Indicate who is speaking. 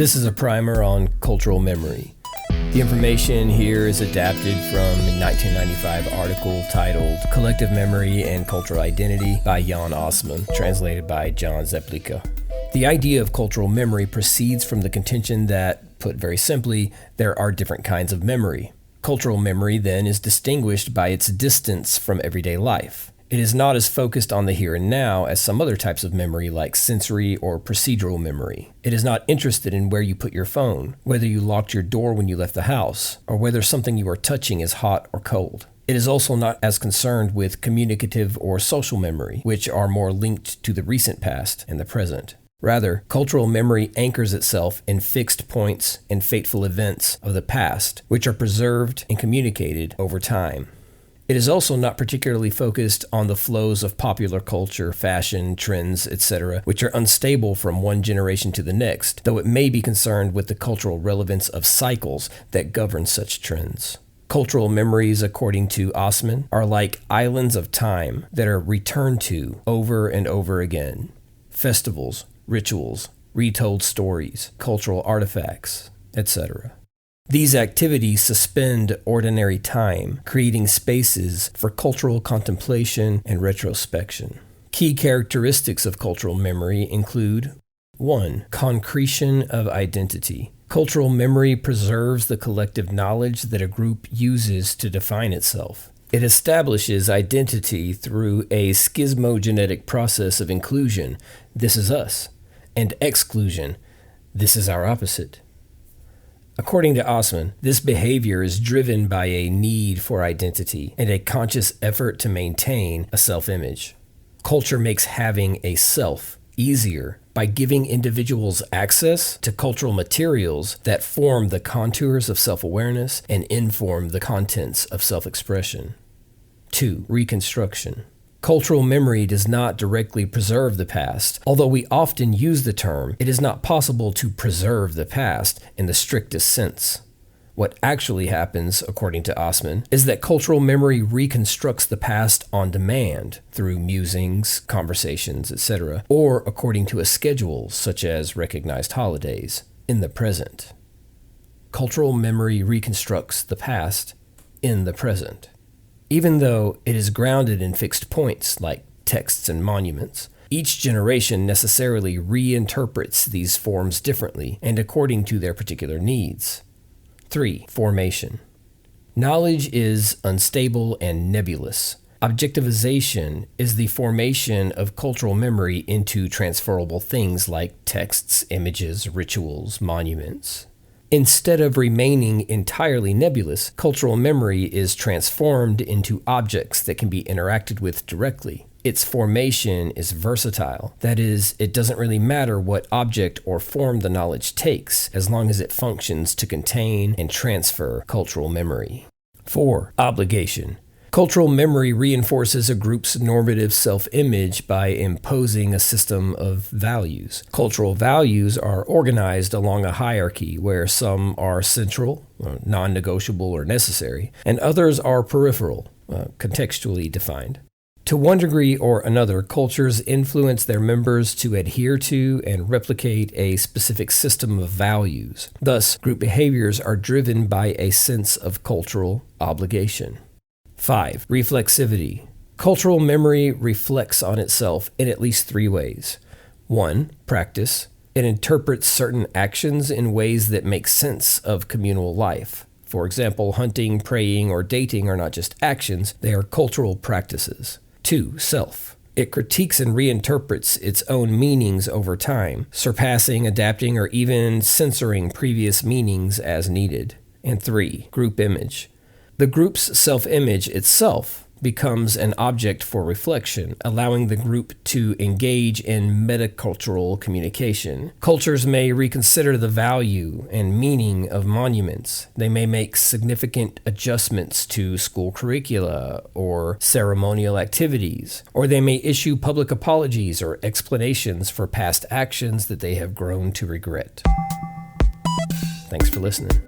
Speaker 1: This is a primer on cultural memory. The information here is adapted from a 1995 article titled Collective Memory and Cultural Identity by Jan Osman, translated by John Zeplica. The idea of cultural memory proceeds from the contention that, put very simply, there are different kinds of memory. Cultural memory, then, is distinguished by its distance from everyday life. It is not as focused on the here and now as some other types of memory like sensory or procedural memory. It is not interested in where you put your phone, whether you locked your door when you left the house, or whether something you are touching is hot or cold. It is also not as concerned with communicative or social memory, which are more linked to the recent past and the present. Rather, cultural memory anchors itself in fixed points and fateful events of the past, which are preserved and communicated over time. It is also not particularly focused on the flows of popular culture, fashion, trends, etc., which are unstable from one generation to the next, though it may be concerned with the cultural relevance of cycles that govern such trends. Cultural memories, according to Osman, are like islands of time that are returned to over and over again. Festivals, rituals, retold stories, cultural artifacts, etc. These activities suspend ordinary time, creating spaces for cultural contemplation and retrospection. Key characteristics of cultural memory include 1. Concretion of identity. Cultural memory preserves the collective knowledge that a group uses to define itself. It establishes identity through a schismogenetic process of inclusion, this is us, and exclusion, this is our opposite. According to Osman, this behavior is driven by a need for identity and a conscious effort to maintain a self-image. Culture makes having a self easier by giving individuals access to cultural materials that form the contours of self-awareness and inform the contents of self-expression. 2. Reconstruction. Cultural memory does not directly preserve the past. Although we often use the term, it is not possible to preserve the past in the strictest sense. What actually happens, according to Osman, is that cultural memory reconstructs the past on demand through musings, conversations, etc., or according to a schedule, such as recognized holidays, in the present. Cultural memory reconstructs the past in the present. Even though it is grounded in fixed points like texts and monuments, each generation necessarily reinterprets these forms differently and according to their particular needs. 3. Formation. Knowledge is unstable and nebulous. Objectivization is the formation of cultural memory into transferable things like texts, images, rituals, monuments. Instead of remaining entirely nebulous, cultural memory is transformed into objects that can be interacted with directly. Its formation is versatile. That is, it doesn't really matter what object or form the knowledge takes, as long as it functions to contain and transfer cultural memory. 4. Obligation. Cultural memory reinforces a group's normative self-image by imposing a system of values. Cultural values are organized along a hierarchy where some are central, non-negotiable or necessary, and others are peripheral, contextually defined. To one degree or another, cultures influence their members to adhere to and replicate a specific system of values. Thus, group behaviors are driven by a sense of cultural obligation. 5. Reflexivity. Cultural memory reflects on itself in at least 3 ways. 1. Practice. It interprets certain actions in ways that make sense of communal life. For example, hunting, praying, or dating are not just actions, they are cultural practices. 2. Self. It critiques and reinterprets its own meanings over time, surpassing, adapting, or even censoring previous meanings as needed. And 3. Group image. The group's self-image itself becomes an object for reflection, allowing the group to engage in metacultural communication. Cultures may reconsider the value and meaning of monuments. They may make significant adjustments to school curricula or ceremonial activities, or they may issue public apologies or explanations for past actions that they have grown to regret. Thanks for listening.